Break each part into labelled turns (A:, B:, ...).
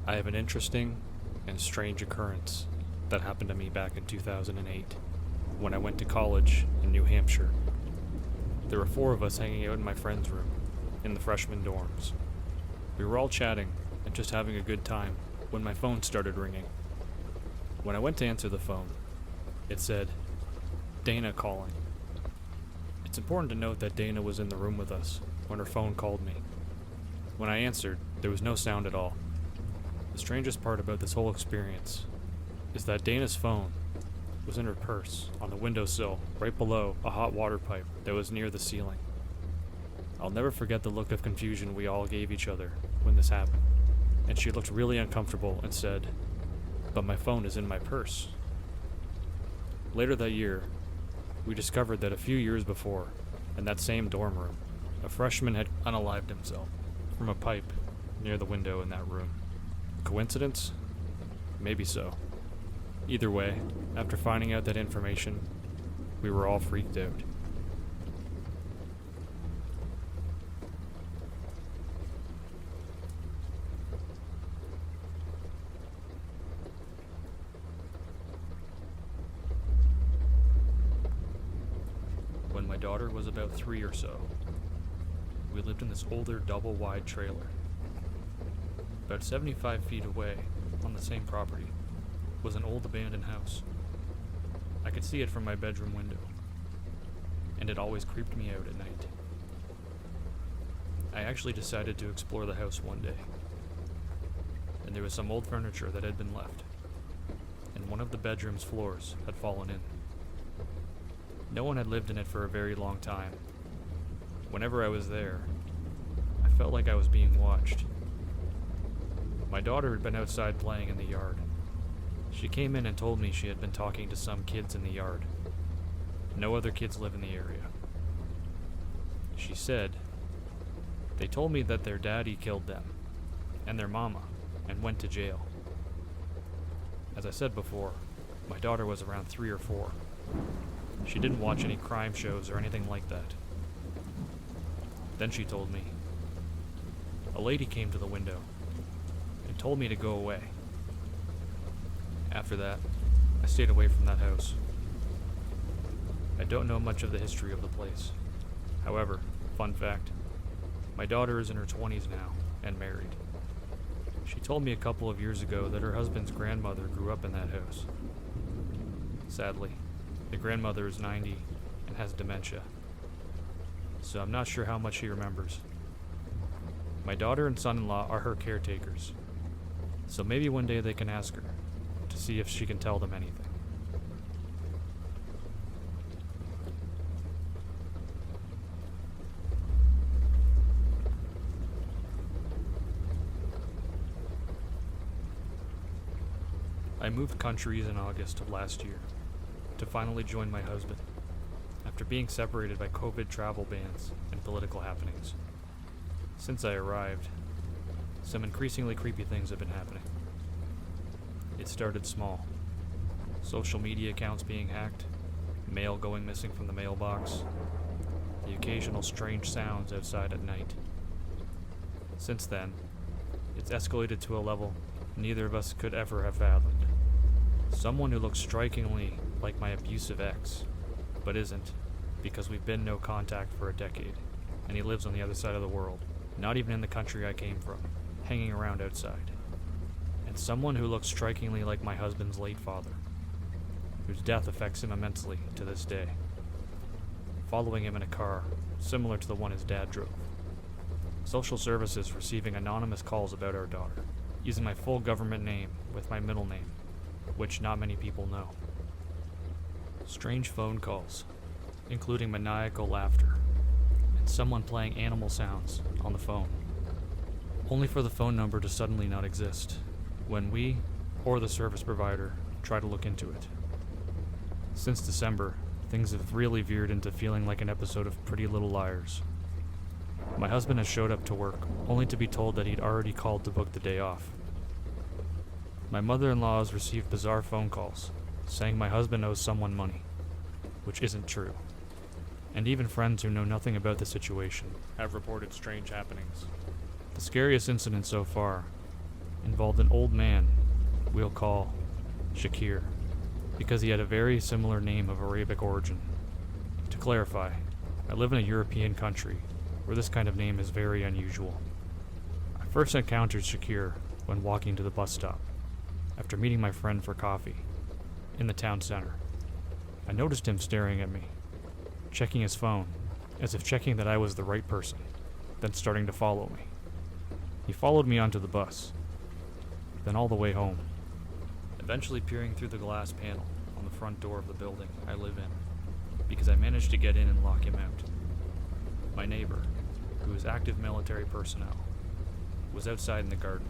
A: I have an interesting and strange occurrence that happened to me back in 2008 when I went to college in New Hampshire. There were 4 of us hanging out in my friend's room in the freshman dorms. We were all chatting and just having a good time when my phone started ringing. When I went to answer the phone, it said, "Dana calling." It's important to note that Dana was in the room with us when her phone called me. When I answered, there was no sound at all. The strangest part about this whole experience is that Dana's phone was in her purse on the windowsill right below a hot water pipe that was near the ceiling. I'll never forget the look of confusion we all gave each other when this happened, and she looked really uncomfortable and said, "But my phone is in my purse." Later that year, we discovered that a few years before, in that same dorm room, a freshman had unalived himself from a pipe near the window in that room. Coincidence? Maybe so. Either way, after finding out that information, we were all freaked out. When my daughter was about 3 or so, we lived in this older double-wide trailer. About 75 feet away, on the same property, was an old abandoned house. I could see it from my bedroom window, and it always creeped me out at night. I actually decided to explore the house one day, and there was some old furniture that had been left, and one of the bedroom's floors had fallen in. No one had lived in it for a very long time. Whenever I was there, I felt like I was being watched. My daughter had been outside playing in the yard. She came in and told me she had been talking to some kids in the yard. No other kids live in the area. She said, "They told me that their daddy killed them, and their mama, and went to jail." As I said before, my daughter was around 3 or 4. She didn't watch any crime shows or anything like that. Then she told me, "A lady came to the window and told me to go away." After that, I stayed away from that house. I don't know much of the history of the place. However, fun fact, my daughter is in her 20s now and married. She told me a couple of years ago that her husband's grandmother grew up in that house. Sadly, the grandmother is 90 and has dementia, so I'm not sure how much she remembers. My daughter and son-in-law are her caretakers, so maybe one day they can ask her to see if she can tell them anything. I moved countries in August of last year to finally join my husband after being separated by COVID travel bans and political happenings. Since I arrived, some increasingly creepy things have been happening. It started small. Social media accounts being hacked, mail going missing from the mailbox, the occasional strange sounds outside at night. Since then, it's escalated to a level neither of us could ever have fathomed. Someone who looks strikingly like my abusive ex, but isn't, because we've been no contact for a decade, and he lives on the other side of the world, not even in the country I came from, hanging around outside. And someone who looks strikingly like my husband's late father, whose death affects him immensely to this day, following him in a car similar to the one his dad drove. Social services receiving anonymous calls about our daughter, using my full government name with my middle name, which not many people know. Strange phone calls, including maniacal laughter, and someone playing animal sounds on the phone, only for the phone number to suddenly not exist when we, or the service provider, try to look into it. Since December, things have really veered into feeling like an episode of Pretty Little Liars. My husband has showed up to work, only to be told that he'd already called to book the day off. My mother-in-law has received bizarre phone calls, saying my husband owes someone money, which isn't true. And even friends who know nothing about the situation have reported strange happenings. The scariest incident so far involved an old man we'll call Shakir, because he had a very similar name of Arabic origin. To clarify, I live in a European country where this kind of name is very unusual. I first encountered Shakir when walking to the bus stop, after meeting my friend for coffee, in the town center. I noticed him staring at me, checking his phone, as if checking that I was the right person, then starting to follow me. He followed me onto the bus, then all the way home, eventually peering through the glass panel on the front door of the building I live in, because I managed to get in and lock him out. My neighbor, who is active military personnel, was outside in the garden,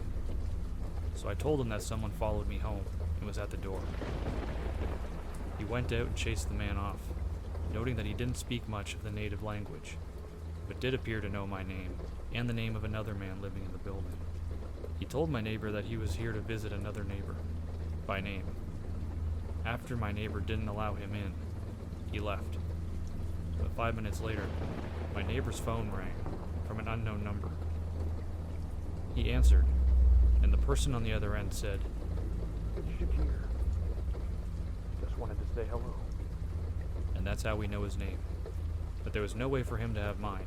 A: so I told him that someone followed me home and was at the door. He went out and chased the man off, noting that he didn't speak much of the native language, but did appear to know my name and the name of another man living in the building. He told my neighbor that he was here to visit another neighbor, by name. After my neighbor didn't allow him in, he left. But 5 minutes later, my neighbor's phone rang from an unknown number. He answered, and the person on the other end said,
B: "It's Shakir. Just wanted to say hello."
A: And that's how we know his name. But there was no way for him to have mine,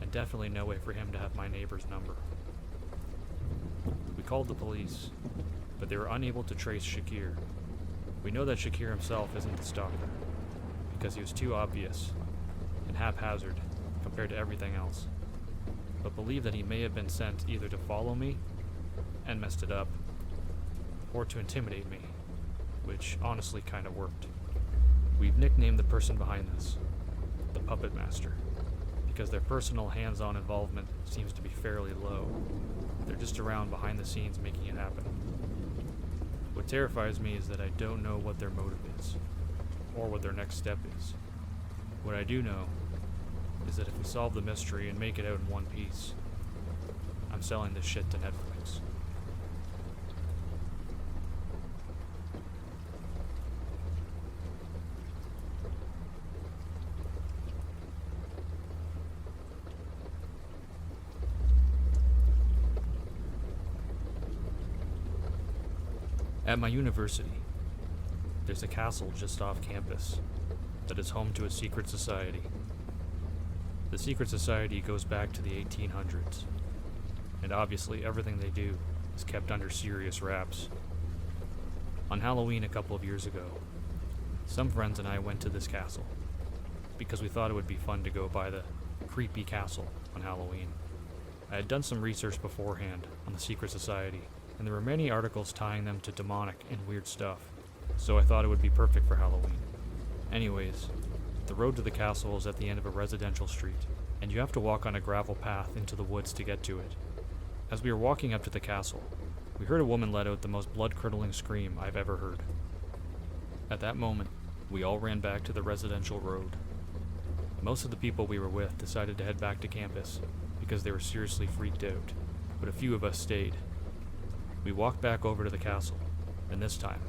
A: and definitely no way for him to have my neighbor's number. We called the police, but they were unable to trace Shakir. We know that Shakir himself isn't the stalker, because he was too obvious and haphazard compared to everything else, but believe that he may have been sent either to follow me and messed it up, or to intimidate me, which honestly kind of worked. We've nicknamed the person behind this the Puppet Master, because their personal hands-on involvement seems to be fairly low. They're just around behind the scenes making it happen. What terrifies me is that I don't know what their motive is, or what their next step is. What I do know is that if we solve the mystery and make it out in one piece, I'm selling this shit to Netflix. At my university, there's a castle just off campus that is home to a secret society. The secret society goes back to the 1800s, and obviously everything they do is kept under serious wraps. On Halloween a couple of years ago, some friends and I went to this castle because we thought it would be fun to go by the creepy castle on Halloween. I had done some research beforehand on the secret society, and there were many articles tying them to demonic and weird stuff, so I thought it would be perfect for Halloween. Anyways, the road to the castle is at the end of a residential street, and you have to walk on a gravel path into the woods to get to it. As we were walking up to the castle, we heard a woman let out the most blood-curdling scream I've ever heard. At that moment, we all ran back to the residential road. Most of the people we were with decided to head back to campus because they were seriously freaked out, but a few of us stayed. We walked back over to the castle, and this time,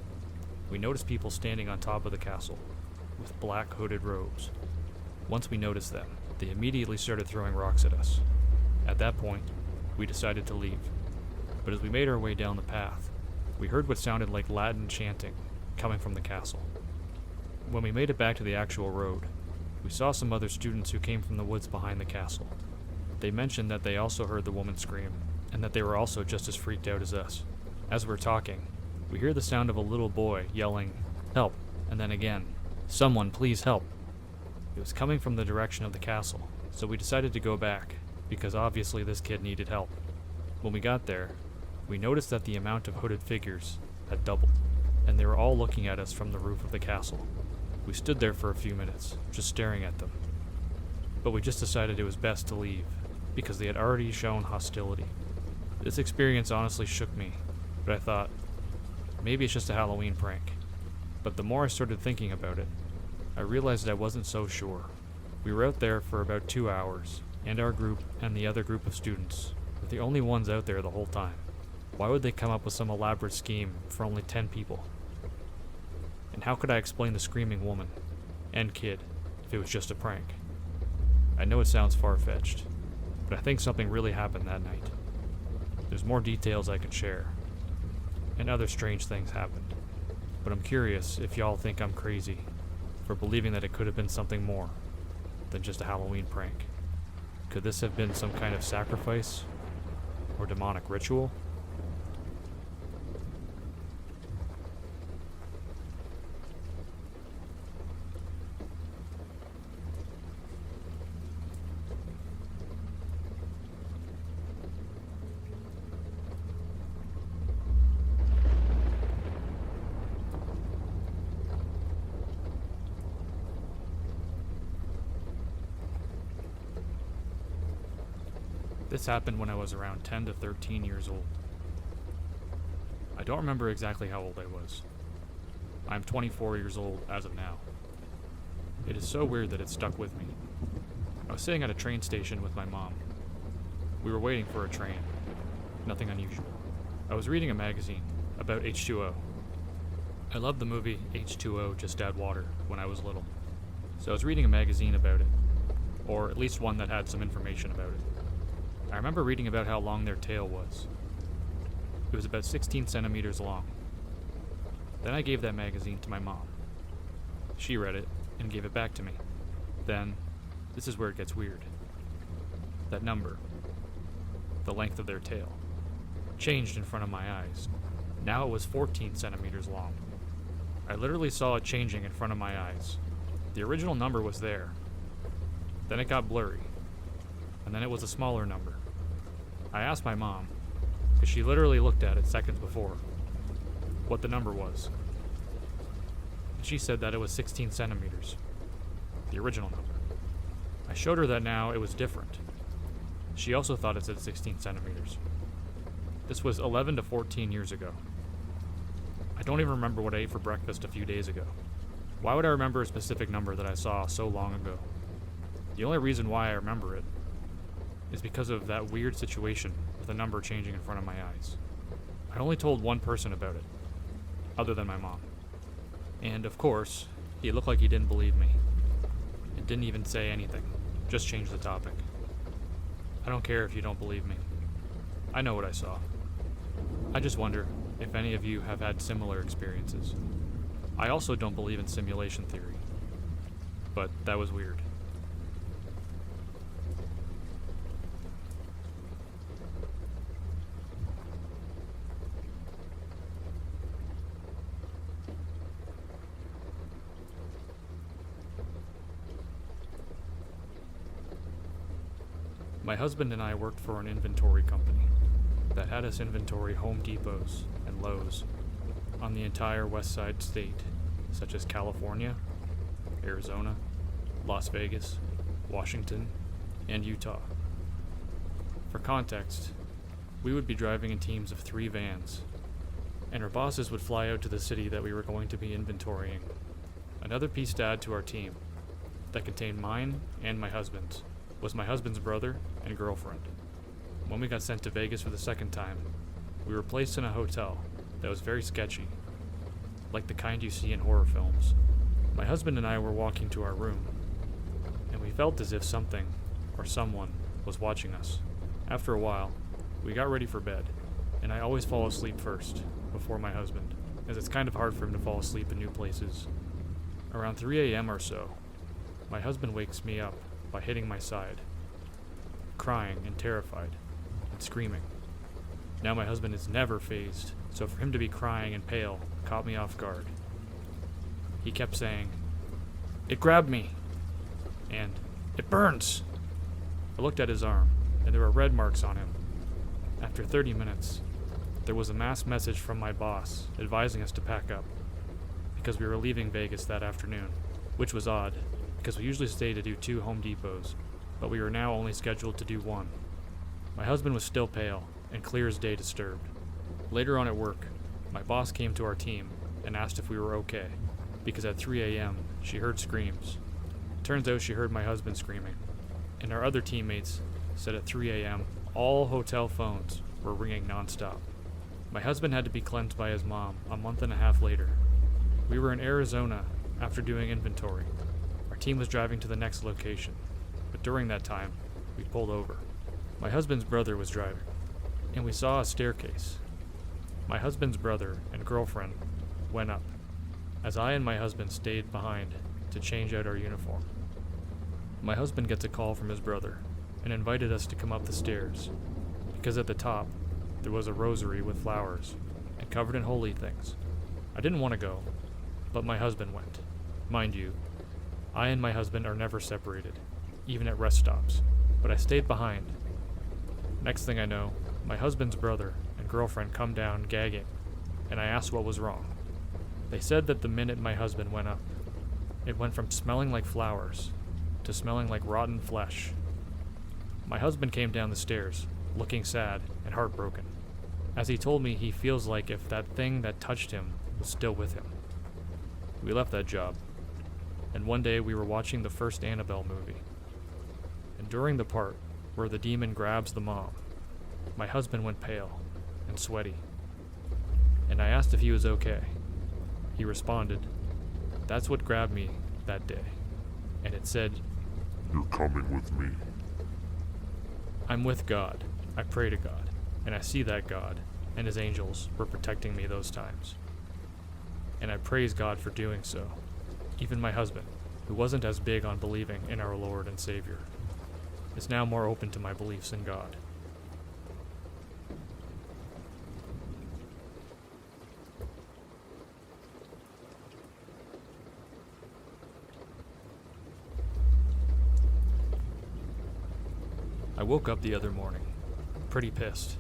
A: we noticed people standing on top of the castle with black hooded robes. Once we noticed them, they immediately started throwing rocks at us. At that point, we decided to leave, but as we made our way down the path, we heard what sounded like Latin chanting coming from the castle. When we made it back to the actual road, we saw some other students who came from the woods behind the castle. They mentioned that they also heard the woman scream, and that they were also just as freaked out as us. As we're talking, we hear the sound of a little boy yelling, "Help," and then again, "Someone, please help." It was coming from the direction of the castle, so we decided to go back, because obviously this kid needed help. When we got there, we noticed that the amount of hooded figures had doubled, and they were all looking at us from the roof of the castle. We stood there for a few minutes, just staring at them. But we just decided it was best to leave, because they had already shown hostility. This experience honestly shook me, but I thought, maybe it's just a Halloween prank. But the more I started thinking about it, I realized I wasn't so sure. We were out there for about 2 hours, and our group and the other group of students were the only ones out there the whole time. Why would they come up with some elaborate scheme for only 10 people? And how could I explain the screaming woman and kid if it was just a prank? I know it sounds far-fetched, but I think something really happened that night. There's more details I could share, and other strange things happened, but I'm curious if y'all think I'm crazy for believing that it could have been something more than just a Halloween prank. Could this have been some kind of sacrifice or demonic ritual? This happened when I was around 10 to 13 years old. I don't remember exactly how old I was. I'm 24 years old as of now. It is so weird that it stuck with me. I was sitting at a train station with my mom. We were waiting for a train. Nothing unusual. I was reading a magazine about H2O. I loved the movie H2O, Just Add Water, when I was little. So I was reading a magazine about it, or at least one that had some information about it. I remember reading about how long their tail was. It was about 16 centimeters long. Then I gave that magazine to my mom. She read it and gave it back to me. Then, this is where it gets weird. That number, the length of their tail, changed in front of my eyes. Now it was 14 centimeters long. I literally saw it changing in front of my eyes. The original number was there. Then it got blurry. And then it was a smaller number. I asked my mom, because she literally looked at it seconds before, what the number was. And she said that it was 16 centimeters, the original number. I showed her that now it was different. She also thought it said 16 centimeters. This was 11 to 14 years ago. I don't even remember what I ate for breakfast a few days ago. Why would I remember a specific number that I saw so long ago? The only reason why I remember it is because of that weird situation with the number changing in front of my eyes. I only told one person about it, other than my mom. And of course, he looked like he didn't believe me. And didn't even say anything, just changed the topic. I don't care if you don't believe me. I know what I saw. I just wonder if any of you have had similar experiences. I also don't believe in simulation theory, but that was weird. My husband and I worked for an inventory company that had us inventory Home Depots and Lowe's on the entire west side state, such as California, Arizona, Las Vegas, Washington, and Utah. For context, we would be driving in teams of 3 vans, and our bosses would fly out to the city that we were going to be inventorying. Another piece to add to our team, that contained mine and my husband's, was my husband's brother and girlfriend. When we got sent to Vegas for the second time, we were placed in a hotel that was very sketchy, like the kind you see in horror films. My husband and I were walking to our room, and we felt as if something or someone was watching us. After a while, we got ready for bed, and I always fall asleep first, before my husband, as it's kind of hard for him to fall asleep in new places. Around 3 a.m. or so, my husband wakes me up by hitting my side, crying and terrified, and screaming. Now my husband is never fazed, so for him to be crying and pale caught me off guard. He kept saying, "It grabbed me," and "It burns." I looked at his arm, and there were red marks on him. After 30 minutes, there was a mass message from my boss advising us to pack up, because we were leaving Vegas that afternoon, which was odd, because we usually stay to do 2 Home Depots, but we were now only scheduled to do 1. My husband was still pale, and clear as day disturbed. Later on at work, my boss came to our team and asked if we were okay, because at 3 a.m. she heard screams. Turns out she heard my husband screaming, and our other teammates said at 3 a.m. all hotel phones were ringing nonstop. My husband had to be cleansed by his mom a month and a half later. We were in Arizona after doing inventory. Our team was driving to the next location, but during that time, we pulled over. My husband's brother was driving. and we saw a staircase. My husband's brother and girlfriend went up, as I and my husband stayed behind to change out our uniform. My husband gets a call from his brother and invited us to come up the stairs, because at the top there was a rosary with flowers and covered in holy things. I didn't want to go, but my husband went. Mind you, I and my husband are never separated, even at rest stops, but I stayed behind. Next thing I know, my husband's brother and girlfriend come down gagging, and I asked what was wrong. They said that the minute my husband went up, it went from smelling like flowers to smelling like rotten flesh. My husband came down the stairs, looking sad and heartbroken, as he told me he feels like if that thing that touched him was still with him. We left that job, and one day we were watching the first Annabelle movie, and during the part where the demon grabs the mom, my husband went pale and sweaty, and I asked if he was okay. He responded, "That's what grabbed me that day," and it said,
C: "You're coming with me."
A: I'm with God. I pray to God, and I see that God and his angels were protecting me those times. And I praise God for doing so. Even my husband, who wasn't as big on believing in our Lord and Savior, is now more open to my beliefs in God. I woke up the other morning, pretty pissed.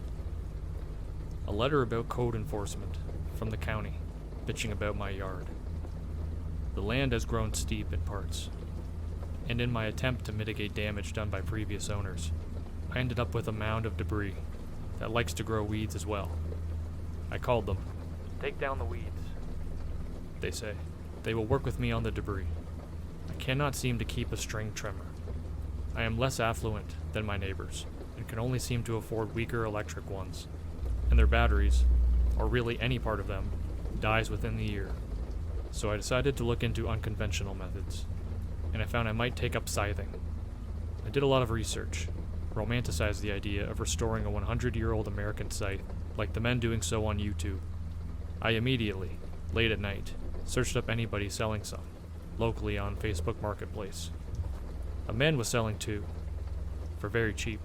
A: A letter about code enforcement from the county, bitching about my yard. The land has grown steep in parts, and in my attempt to mitigate damage done by previous owners, I ended up with a mound of debris that likes to grow weeds as well. I called them. "Take down the weeds," they say. They will work with me on the debris. I cannot seem to keep a string trimmer. I am less affluent than my neighbors, and can only seem to afford weaker electric ones, and their batteries, or really any part of them, dies within the year. So I decided to look into unconventional methods, and I found I might take up scything. I did a lot of research, romanticized the idea of restoring a 100-year-old American scythe, like the men doing so on YouTube. I immediately, late at night, searched up anybody selling some, locally on Facebook Marketplace. A man was selling two, for very cheap,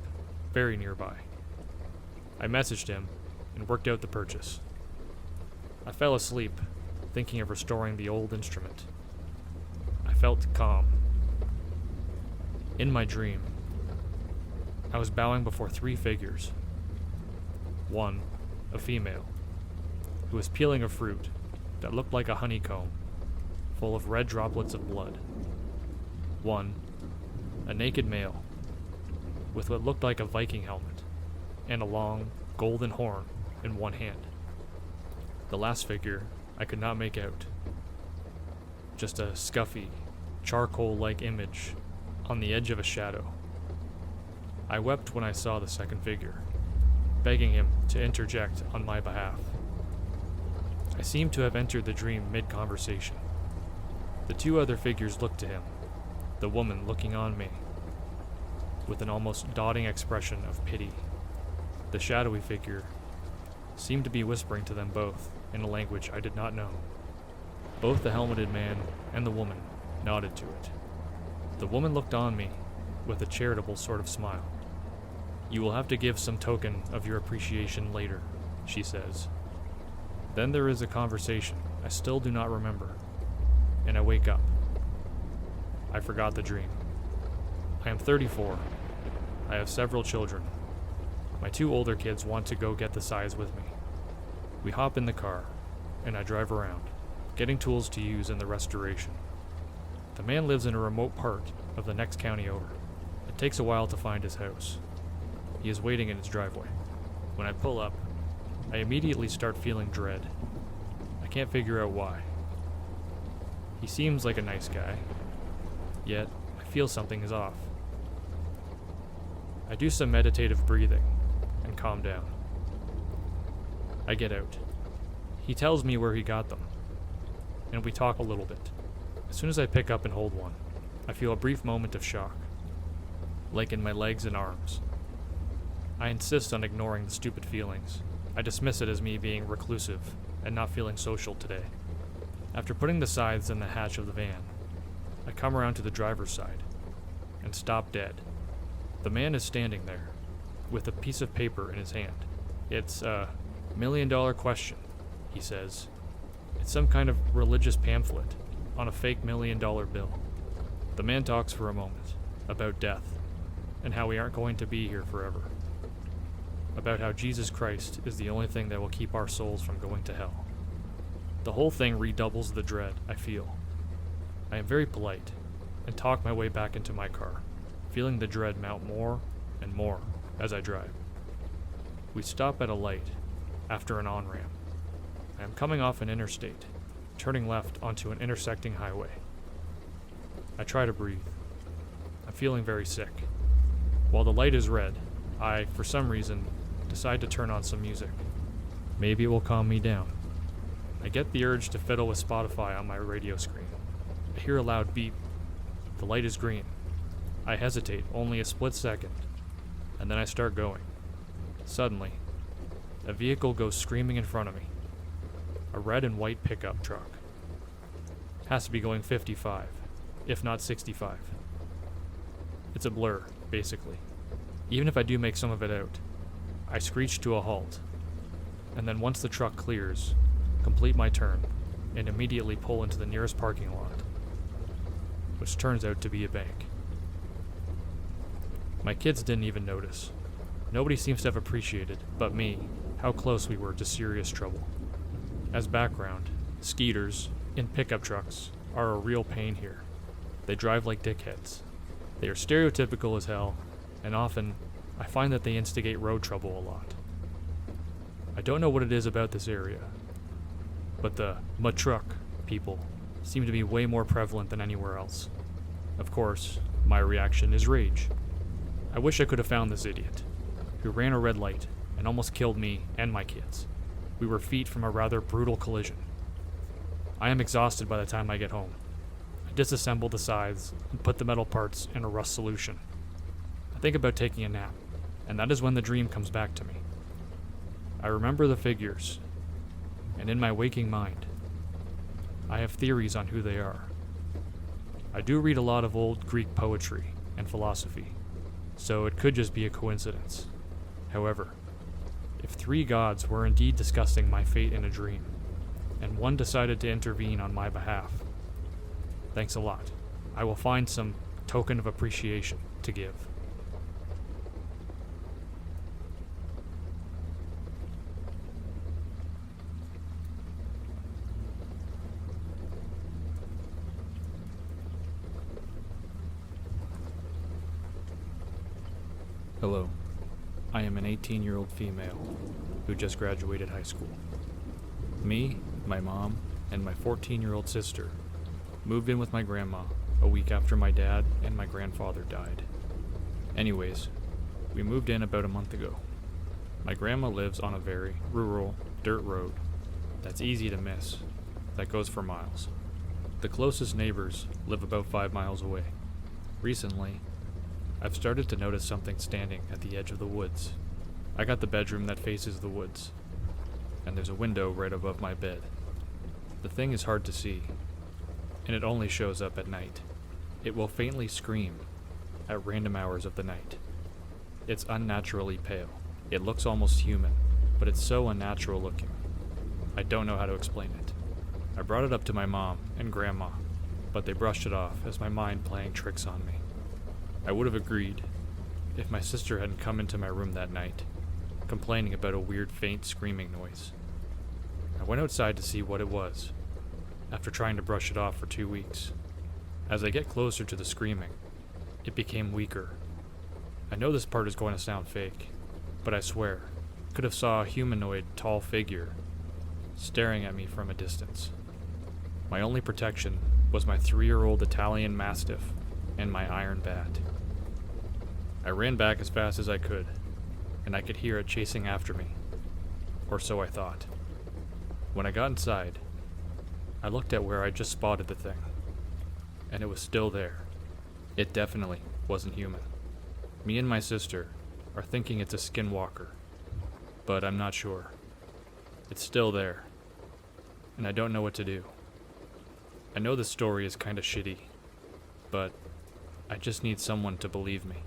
A: very nearby. I messaged him and worked out the purchase. I fell asleep, thinking of restoring the old instrument. I felt calm. In my dream, I was bowing before 3 figures. One, a female, who was peeling a fruit that looked like a honeycomb, full of red droplets of blood. One, a naked male, with what looked like a Viking helmet, and a long, golden horn in one hand. The last figure I could not make out. Just a scuffy, charcoal-like image on the edge of a shadow. I wept when I saw the second figure, begging him to interject on my behalf. I seemed to have entered the dream mid-conversation. The 2 other figures looked to him, the woman looking on me, with an almost dotting expression of pity. The shadowy figure seemed to be whispering to them both in a language I did not know. Both the helmeted man and the woman nodded to it. The woman looked on me with a charitable sort of smile. "You will have to give some token of your appreciation later," she says. Then there is a conversation I still do not remember, and I wake up. I forgot the dream. I am 34. I have several children. My 2 older kids want to go get the scythes with me. We hop in the car, and I drive around, getting tools to use in the restoration. The man lives in a remote part of the next county over. It takes a while to find his house. He is waiting in his driveway. When I pull up, I immediately start feeling dread. I can't figure out why. He seems like a nice guy, yet I feel something is off. I do some meditative breathing and calm down. I get out. He tells me where he got them, and we talk a little bit. As soon as I pick up and hold one, I feel a brief moment of shock, like in my legs and arms. I insist on ignoring the stupid feelings. I dismiss it as me being reclusive and not feeling social today. After putting the scythes in the hatch of the van, I come around to the driver's side and stop dead. The man is standing there with a piece of paper in his hand. It's a $1 million question, he says. It's some kind of religious pamphlet on a fake $1 million bill. The man talks for a moment about death and how we aren't going to be here forever. About how Jesus Christ is the only thing that will keep our souls from going to hell. The whole thing redoubles the dread I feel. I am very polite and talk my way back into my car, feeling the dread mount more and more as I drive. We stop at a light after an on-ramp. I am coming off an interstate, turning left onto an intersecting highway. I try to breathe. I'm feeling very sick. While the light is red, I, for some reason, decide to turn on some music. Maybe it will calm me down. I get the urge to fiddle with Spotify on my radio screen. I hear a loud beep. The light is green. I hesitate only a split second, and then I start going. Suddenly, a vehicle goes screaming in front of me. A red and white pickup truck. Has to be going 55, if not 65. It's a blur, basically. Even if I do make some of it out, I screech to a halt, and then once the truck clears, complete my turn, and immediately pull into the nearest parking lot, which turns out to be a bank. My kids didn't even notice. Nobody seems to have appreciated, but me, how close we were to serious trouble. As background, skeeters in pickup trucks are a real pain here. They drive like dickheads. They are stereotypical as hell, and often I find that they instigate road trouble a lot. I don't know what it is about this area, but the truck people seem to be way more prevalent than anywhere else. Of course, my reaction is rage. I wish I could have found this idiot, who ran a red light and almost killed me and my kids. We were feet from a rather brutal collision. I am exhausted by the time I get home. I disassemble the scythes and put the metal parts in a rust solution. I think about taking a nap, and that is when the dream comes back to me. I remember the figures, and in my waking mind, I have theories on who they are. I do read a lot of old Greek poetry and philosophy, so it could just be a coincidence. However, if 3 gods were indeed discussing my fate in a dream, and one decided to intervene on my behalf, thanks a lot. I will find some token of appreciation to give. Hello. I am an 18-year-old female who just graduated high school. Me, my mom, and my 14-year-old sister moved in with my grandma a week after my dad and my grandfather died. Anyways, we moved in about a month ago. My grandma lives on a very rural dirt road that's easy to miss, that goes for miles. The closest neighbors live about 5 miles away. Recently, I've started to notice something standing at the edge of the woods. I got the bedroom that faces the woods, and there's a window right above my bed. The thing is hard to see, and it only shows up at night. It will faintly scream at random hours of the night. It's unnaturally pale. It looks almost human, but it's so unnatural looking. I don't know how to explain it. I brought it up to my mom and grandma, but they brushed it off as my mind playing tricks on me. I would have agreed if my sister hadn't come into my room that night, complaining about a weird faint screaming noise. I went outside to see what it was, after trying to brush it off for 2 weeks. As I get closer to the screaming, it became weaker. I know this part is going to sound fake, but I swear, I could have saw a humanoid tall figure staring at me from a distance. My only protection was my 3-year-old Italian Mastiff and my iron bat. I ran back as fast as I could, and I could hear it chasing after me, or so I thought. When I got inside, I looked at where I just spotted the thing, and it was still there. It definitely wasn't human. Me and my sister are thinking it's a skinwalker, but I'm not sure. It's still there, and I don't know what to do. I know this story is kinda shitty, but I just need someone to believe me.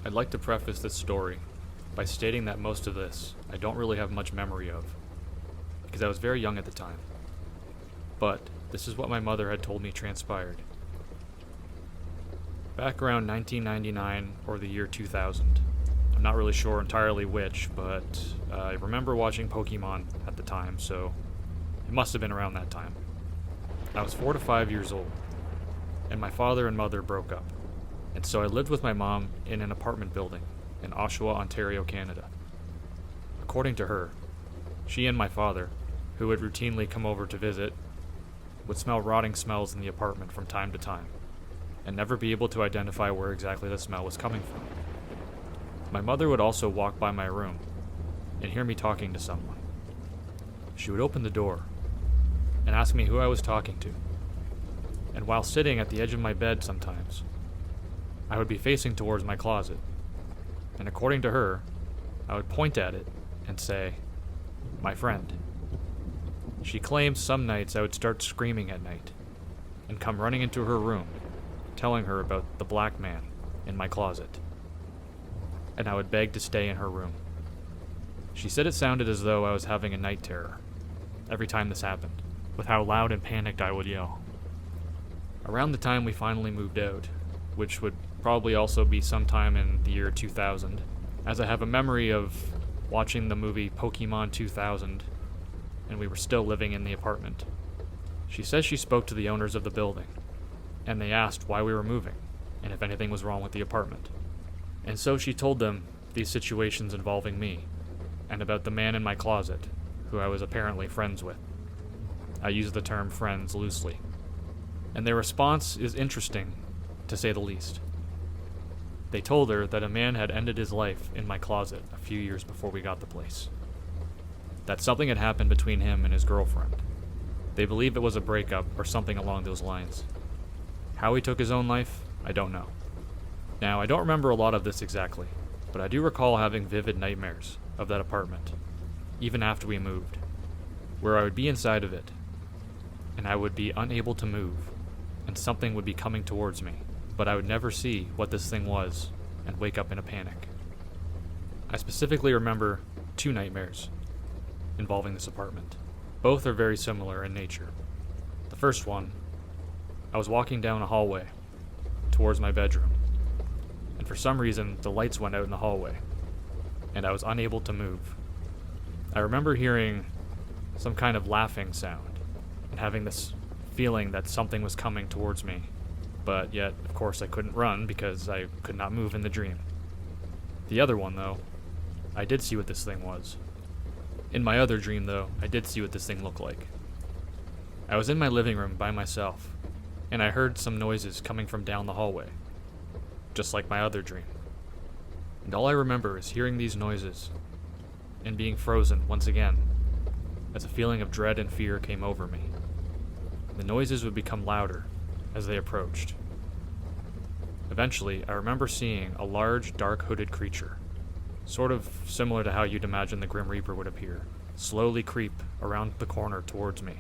A: I'd like to preface this story by stating that most of this I don't really have much memory of, because I was very young at the time. But this is what my mother had told me transpired. Back around 1999 or the year 2000, I'm not really sure entirely which, but I remember watching Pokemon at the time, so it must have been around that time. I was 4 to 5 years old, and my father and mother broke up. And so I lived with my mom in an apartment building in Oshawa, Ontario, Canada. According to her, she and my father, who would routinely come over to visit, would smell rotting smells in the apartment from time to time, and never be able to identify where exactly the smell was coming from. My mother would also walk by my room and hear me talking to someone. She would open the door and ask me who I was talking to. And while sitting at the edge of my bed sometimes, I would be facing towards my closet, and according to her, I would point at it and say, "My friend." She claimed some nights I would start screaming at night, and come running into her room, telling her about the black man in my closet, and I would beg to stay in her room. She said it sounded as though I was having a night terror every time this happened, with how loud and panicked I would yell. Around the time we finally moved out, which would probably also be sometime in the year 2000, as I have a memory of watching the movie Pokemon 2000, and we were still living in the apartment. She says she spoke to the owners of the building, and they asked why we were moving, and if anything was wrong with the apartment. And so she told them these situations involving me, and about the man in my closet, who I was apparently friends with. I use the term friends loosely. And their response is interesting, to say the least. They told her that a man had ended his life in my closet a few years before we got the place. That something had happened between him and his girlfriend. They believe it was a breakup or something along those lines. How he took his own life, I don't know. Now, I don't remember a lot of this exactly, but I do recall having vivid nightmares of that apartment, even after we moved, where I would be inside of it, and I would be unable to move, and something would be coming towards me, but I would never see what this thing was and wake up in a panic. I specifically remember 2 nightmares involving this apartment. Both are very similar in nature. The first one, I was walking down a hallway towards my bedroom, and for some reason the lights went out in the hallway, and I was unable to move. I remember hearing some kind of laughing sound and having this feeling that something was coming towards me, but yet, of course, I couldn't run because I could not move in the dream. The other one, though, I did see what this thing was. In my other dream, though, I did see what this thing looked like. I was in my living room by myself, and I heard some noises coming from down the hallway, just like my other dream. And all I remember is hearing these noises and being frozen once again as a feeling of dread and fear came over me. The noises would become louder as they approached. Eventually, I remember seeing a large, dark hooded creature, sort of similar to how you'd imagine the Grim Reaper would appear, slowly creep around the corner towards me.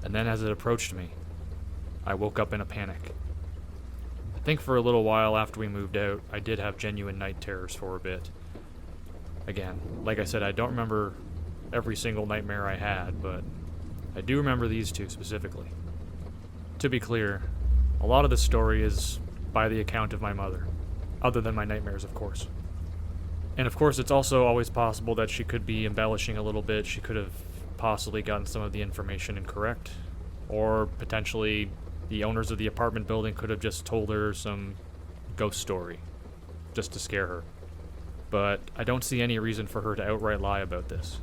A: And then as it approached me, I woke up in a panic. I think for a little while after we moved out, I did have genuine night terrors for a bit. Again, like I said, I don't remember every single nightmare I had, but I do remember these 2 specifically. To be clear, a lot of this story is by the account of my mother, other than my nightmares, of course. And of course, it's also always possible that she could be embellishing a little bit. She could have possibly gotten some of the information incorrect, or potentially the owners of the apartment building could have just told her some ghost story, just to scare her. But I don't see any reason for her to outright lie about this,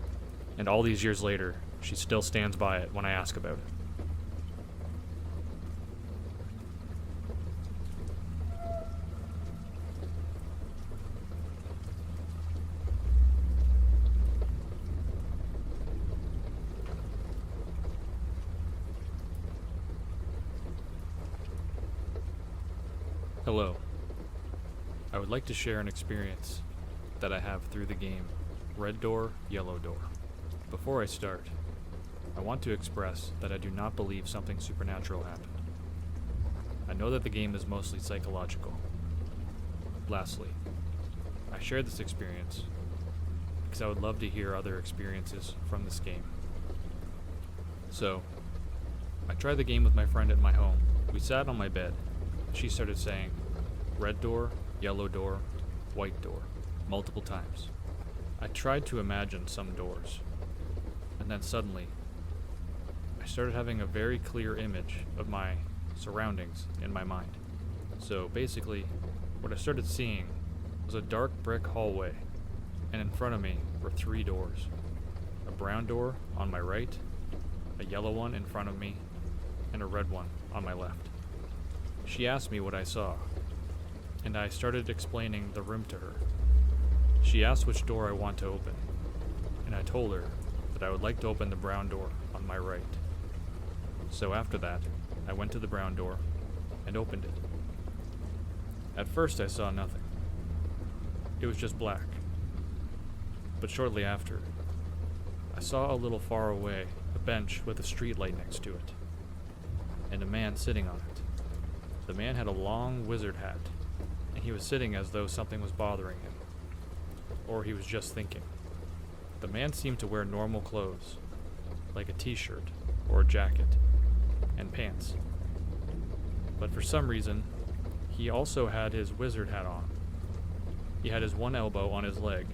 A: and all these years later, she still stands by it when I ask about it. Hello. I would like to share an experience that I have through the game Red Door, Yellow Door. Before I start, I want to express that I do not believe something supernatural happened. I know that the game is mostly psychological. Lastly, I share this experience because I would love to hear other experiences from this game. So, I tried the game with my friend at my home. We sat on my bed. She started saying, red door, yellow door, white door, multiple times. I tried to imagine some doors, and then suddenly, I started having a very clear image of my surroundings in my mind. So basically, what I started seeing was a dark brick hallway, and in front of me were 3 doors. A brown door on my right, a yellow one in front of me, and a red one on my left. She asked me what I saw, and I started explaining the room to her. She asked which door I want to open, and I told her that I would like to open the brown door on my right. So after that, I went to the brown door and opened it. At first I saw nothing. It was just black. But shortly after, I saw a little far away a bench with a street light next to it, and a man sitting on it. The man had a long wizard hat, and he was sitting as though something was bothering him, or he was just thinking. The man seemed to wear normal clothes, like a t-shirt or a jacket, and pants. But for some reason, he also had his wizard hat on. He had his one elbow on his leg,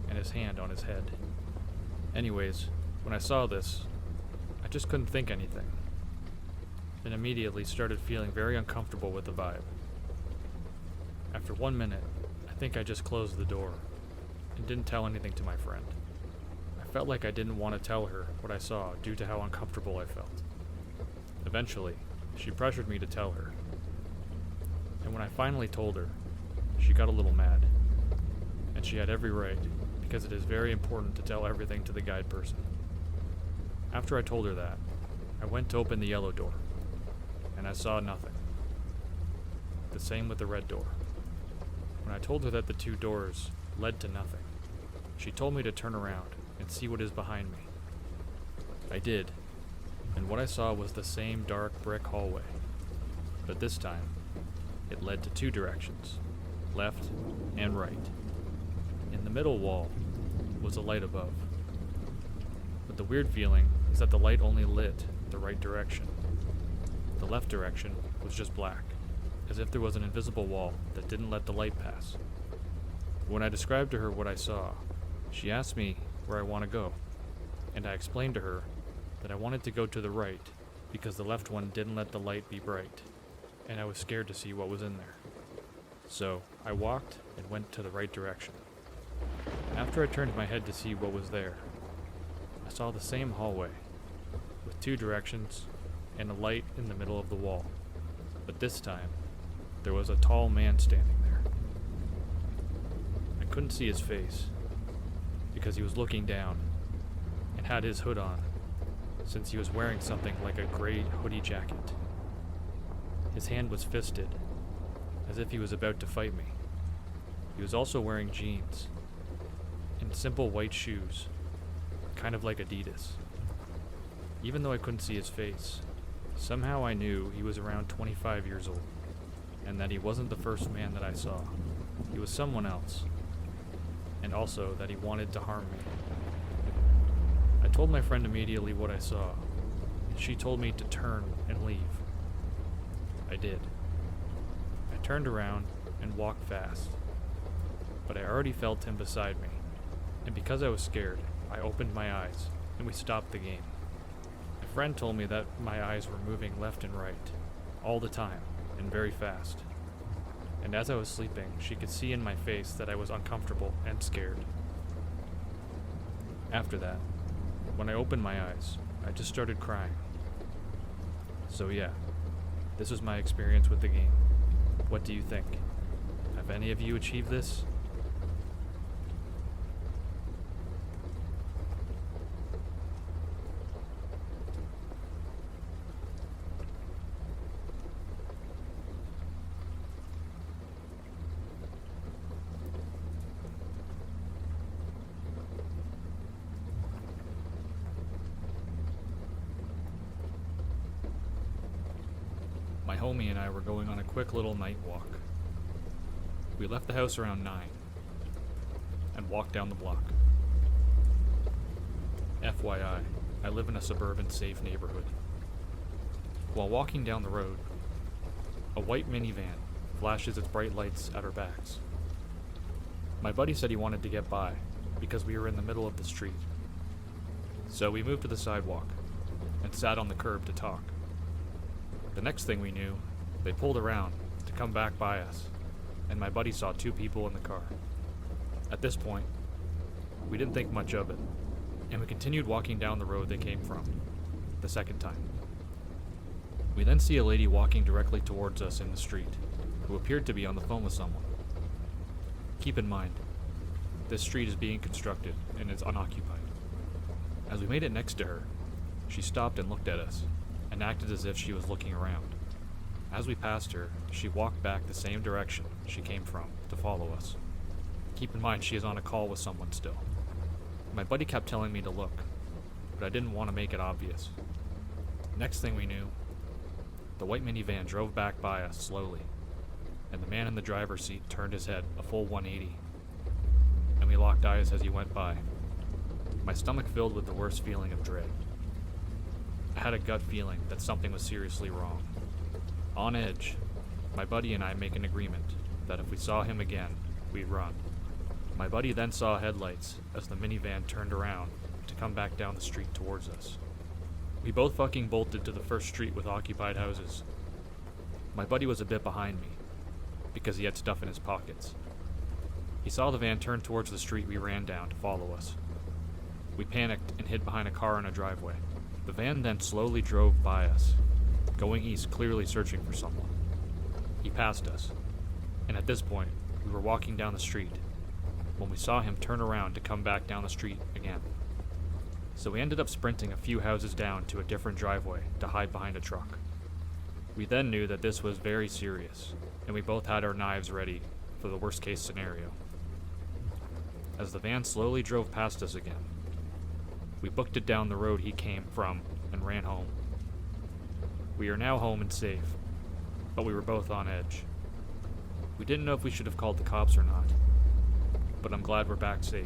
A: and his hand on his head. Anyways, when I saw this, I just couldn't think anything, and immediately started feeling very uncomfortable with the vibe. After 1 minute, I think I just closed the door and didn't tell anything to my friend. I felt like I didn't want to tell her what I saw due to how uncomfortable I felt. Eventually, she pressured me to tell her, and when I finally told her, she got a little mad, and she had every right, because it is very important to tell everything to the guide person. After I told her that, I went to open the yellow door, and I saw nothing. The same with the red door. When I told her that the 2 doors led to nothing, she told me to turn around and see what is behind me. I did, and what I saw was the same dark brick hallway, but this time, it led to 2 directions, left and right. In the middle wall was a light above, but the weird feeling is that the light only lit the right direction. The left direction was just black, as if there was an invisible wall that didn't let the light pass. When I described to her what I saw, she asked me where I want to go, and I explained to her that I wanted to go to the right because the left one didn't let the light be bright, and I was scared to see what was in there. So I walked and went to the right direction. After I turned my head to see what was there, I saw the same hallway with 2 directions and a light in the middle of the wall, but this time there was a tall man standing there. I couldn't see his face because he was looking down and had his hood on, since he was wearing something like a gray hoodie jacket. His hand was fisted, as if he was about to fight me. He was also wearing jeans and simple white shoes, kind of like Adidas. Even though I couldn't see his face, somehow I knew he was around 25 years old, and that he wasn't the first man that I saw. He was someone else, and also that he wanted to harm me. I told my friend immediately what I saw, and she told me to turn and leave. I did. I turned around and walked fast, but I already felt him beside me, and because I was scared, I opened my eyes, and we stopped the game. My friend told me that my eyes were moving left and right, all the time, and very fast. And as I was sleeping, she could see in my face that I was uncomfortable and scared. After that, when I opened my eyes, I just started crying. So yeah, this was my experience with the game. What do you think? Have any of you achieved this? My homie and I were going on a quick little night walk. We left the house around 9 and walked down the block. FYI, I live in a suburban safe neighborhood. While walking down the road, a white minivan flashes its bright lights at our backs. My buddy said he wanted to get by because we were in the middle of the street. So we moved to the sidewalk and sat on the curb to talk. The next thing we knew, they pulled around to come back by us, and my buddy saw 2 people in the car. At this point, we didn't think much of it, and we continued walking down the road they came from, the second time. We then see a lady walking directly towards us in the street, who appeared to be on the phone with someone. Keep in mind, this street is being constructed and is unoccupied. As we made it next to her, she stopped and looked at us, and acted as if she was looking around. As we passed her, she walked back the same direction she came from to follow us. Keep in mind she is on a call with someone still. My buddy kept telling me to look, but I didn't want to make it obvious. Next thing we knew, the white minivan drove back by us slowly, and the man in the driver's seat turned his head a full 180, and we locked eyes as he went by. My stomach filled with the worst feeling of dread. I had a gut feeling that something was seriously wrong. On edge, my buddy and I make an agreement that if we saw him again, we'd run. My buddy then saw headlights as the minivan turned around to come back down the street towards us. We both fucking bolted to the first street with occupied houses. My buddy was a bit behind me, because he had stuff in his pockets. He saw the van turn towards the street we ran down to follow us. We panicked and hid behind a car in a driveway. The van then slowly drove by us, going east, clearly searching for someone. He passed us, and at this point, we were walking down the street when we saw him turn around to come back down the street again. So we ended up sprinting a few houses down to a different driveway to hide behind a truck. We then knew that this was very serious, and we both had our knives ready for the worst case scenario. As the van slowly drove past us again, we booked it down the road he came from and ran home. We are now home and safe, but we were both on edge. We didn't know if we should have called the cops or not, but I'm glad we're back safe.